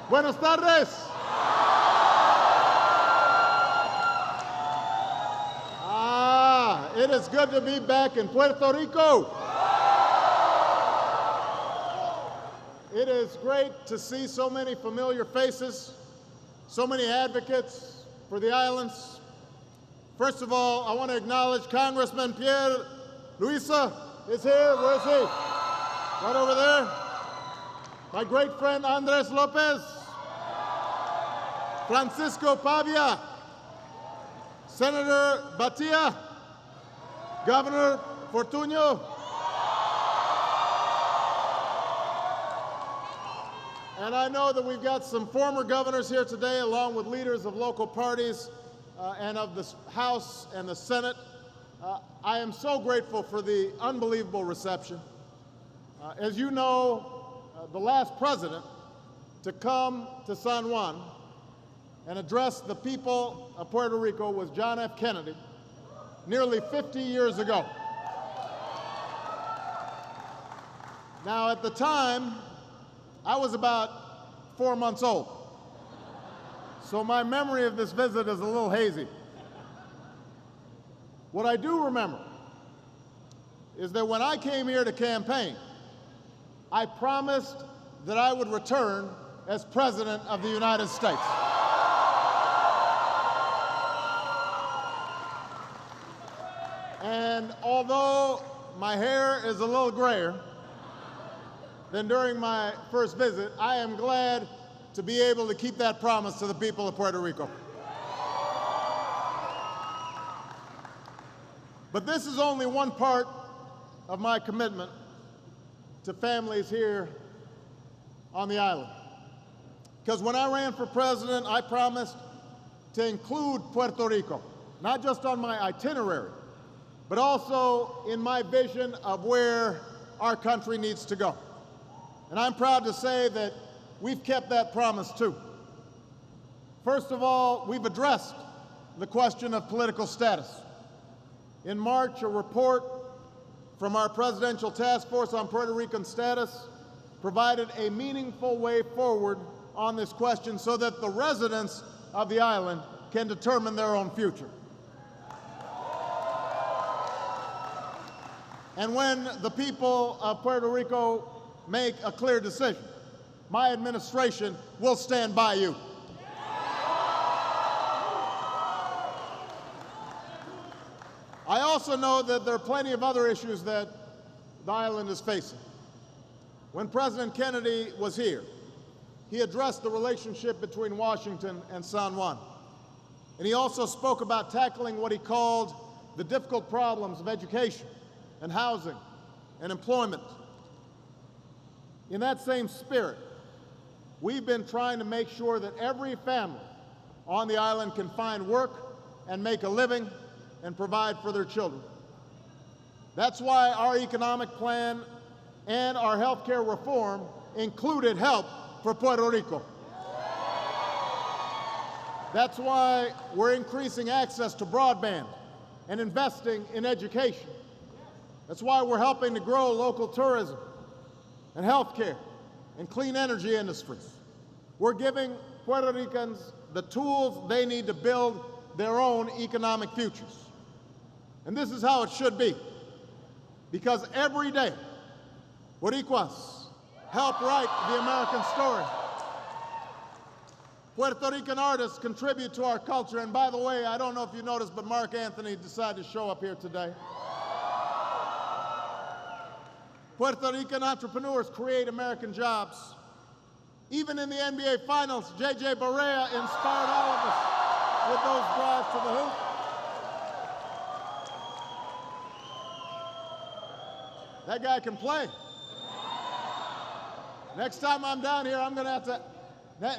Buenas tardes. It is good to be back in Puerto Rico. It is great to see so many familiar faces, so many advocates for the islands. First of all, I want to acknowledge Congressman Pierre Luisa is here. Where is he? Right over there. My great friend Andres Lopez, Francisco Pavia, Senator Batia, Governor Fortuño, and I know that we've got some former governors here today, along with leaders of local parties and of the House and the Senate. I am so grateful for the unbelievable reception. As you know, the last president to come to San Juan and address the people of Puerto Rico was John F. Kennedy, nearly 50 years ago. Now, at the time, I was about 4 months old, so my memory of this visit is a little hazy. What I do remember is that when I came here to campaign, I promised that I would return as President of the United States. And although my hair is a little grayer than during my first visit, I am glad to be able to keep that promise to the people of Puerto Rico. But this is only one part of my commitment to families here on the island. Because when I ran for president, I promised to include Puerto Rico, not just on my itinerary, but also in my vision of where our country needs to go. And I'm proud to say that we've kept that promise too. First of all, we've addressed the question of political status. In March, a report from our Presidential Task Force on Puerto Rican Status provided a meaningful way forward on this question so that the residents of the island can determine their own future. And when the people of Puerto Rico make a clear decision, my administration will stand by you. I also know that there are plenty of other issues that the island is facing. When President Kennedy was here, he addressed the relationship between Washington and San Juan. And he also spoke about tackling what he called the difficult problems of education and housing and employment. In that same spirit, we've been trying to make sure that every family on the island can find work and make a living and provide for their children. That's why our economic plan and our health care reform included help for Puerto Rico. That's why we're increasing access to broadband and investing in education. That's why we're helping to grow local tourism and health care and clean energy industries. We're giving Puerto Ricans the tools they need to build their own economic futures. And this is how it should be, because every day, Boricuas help write the American story. Puerto Rican artists contribute to our culture, and by the way, I don't know if you noticed, but Mark Anthony decided to show up here today. Puerto Rican entrepreneurs create American jobs. Even in the NBA Finals, J.J. Barea inspired all of us with those drives to the hoop. That guy can play. Next time I'm down here, I'm going to have to,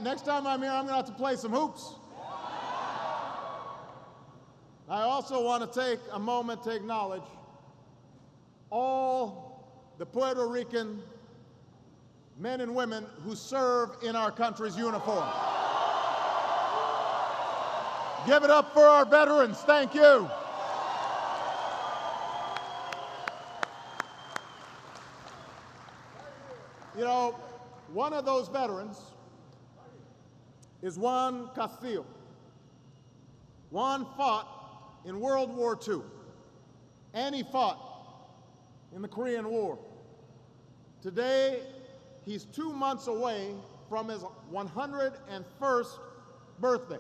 next time I'm here, I'm going to have to play some hoops. I also want to take a moment to acknowledge all the Puerto Rican men and women who serve in our country's uniform. Give it up for our veterans. Thank you. You know, one of those veterans is Juan Castillo. Juan fought in World War II, and he fought in the Korean War. Today, he's 2 months away from his 101st birthday.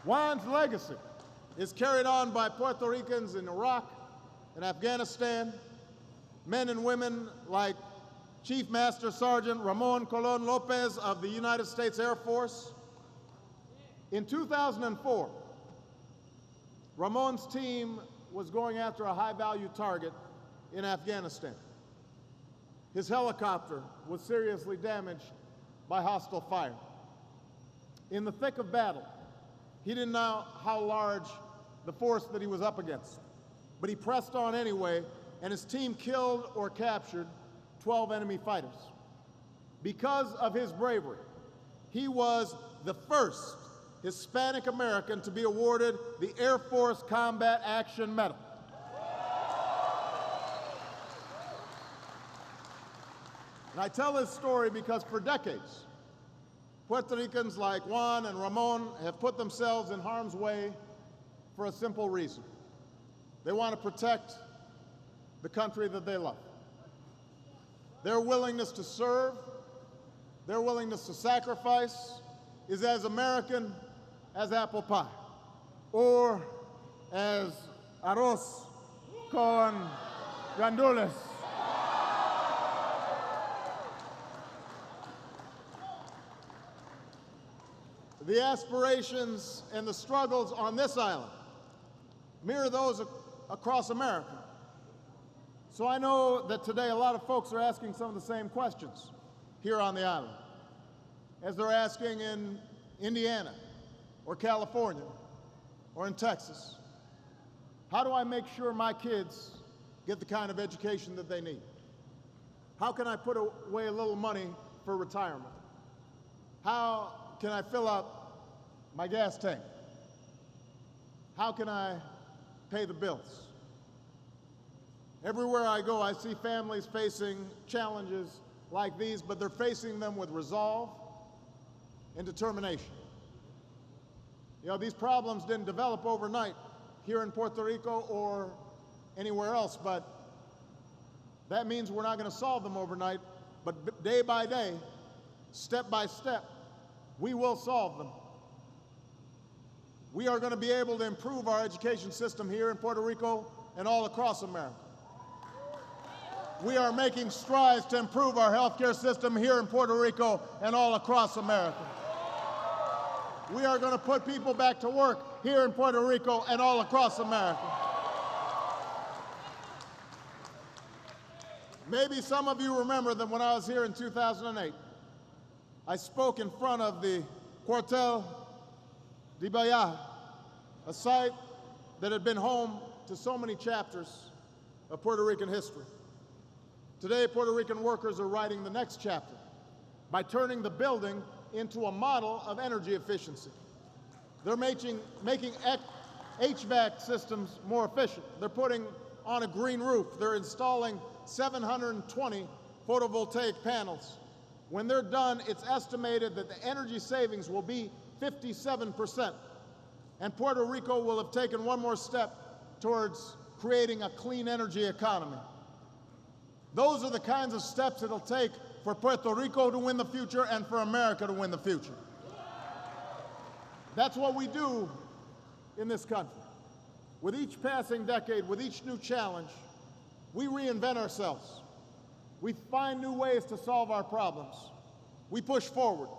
Juan's legacy is carried on by Puerto Ricans in Iraq and Afghanistan, men and women like Chief Master Sergeant Ramon Colon Lopez of the United States Air Force. In 2004, Ramon's team was going after a high-value target in Afghanistan. His helicopter was seriously damaged by hostile fire. In the thick of battle, he didn't know how large the force that he was up against, but he pressed on anyway, and his team killed or captured 12 enemy fighters. Because of his bravery, he was the first Hispanic American to be awarded the Air Force Combat Action Medal. And I tell this story because for decades, Puerto Ricans like Juan and Ramon have put themselves in harm's way for a simple reason. They want to protect the country that they love. Their willingness to serve, their willingness to sacrifice is as American as apple pie, or as arroz con gandules. The aspirations and the struggles on this island mirror those across America. So I know that today a lot of folks are asking some of the same questions here on the island as they're asking in Indiana or California or in Texas. How do I make sure my kids get the kind of education that they need? How can I put away a little money for retirement? How can I fill up my gas tank? How can I pay the bills? Everywhere I go, I see families facing challenges like these, but they're facing them with resolve and determination. You know, these problems didn't develop overnight here in Puerto Rico or anywhere else, but that means we're not going to solve them overnight, but day by day, step by step, we will solve them. We are going to be able to improve our education system here in Puerto Rico and all across America. We are making strides to improve our healthcare system here in Puerto Rico and all across America. We are going to put people back to work here in Puerto Rico and all across America. Maybe some of you remember that when I was here in 2008, I spoke in front of the Cuartel de Bahia, a site that had been home to so many chapters of Puerto Rican history. Today, Puerto Rican workers are writing the next chapter by turning the building into a model of energy efficiency. They're making HVAC systems more efficient. They're putting on a green roof. They're installing 720 photovoltaic panels. When they're done, it's estimated that the energy savings will be 57%. And Puerto Rico will have taken one more step towards creating a clean energy economy. Those are the kinds of steps it'll take for Puerto Rico to win the future and for America to win the future. That's what we do in this country. With each passing decade, with each new challenge, we reinvent ourselves. We find new ways to solve our problems. We push forward,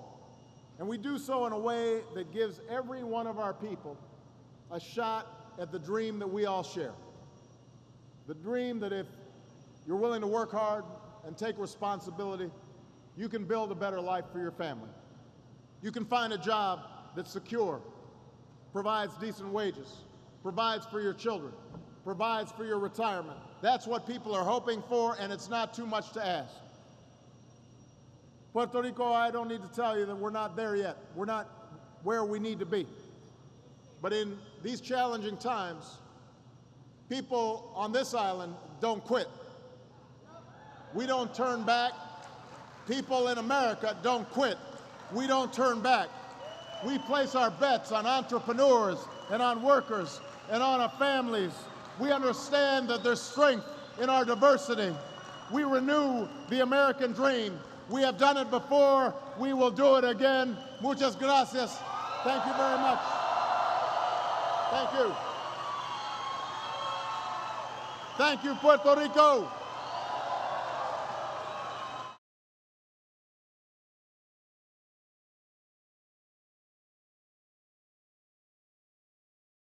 and we do so in a way that gives every one of our people a shot at the dream that we all share. The dream that if you're willing to work hard and take responsibility, you can build a better life for your family. You can find a job that's secure, provides decent wages, provides for your children, provides for your retirement. That's what people are hoping for, and it's not too much to ask. Puerto Rico, I don't need to tell you that we're not there yet. We're not where we need to be. But in these challenging times, people on this island don't quit. We don't turn back. People in America don't quit. We don't turn back. We place our bets on entrepreneurs and on workers and on our families. We understand that there's strength in our diversity. We renew the American dream. We have done it before. We will do it again. Muchas gracias. Thank you very much. Thank you. Thank you, Puerto Rico.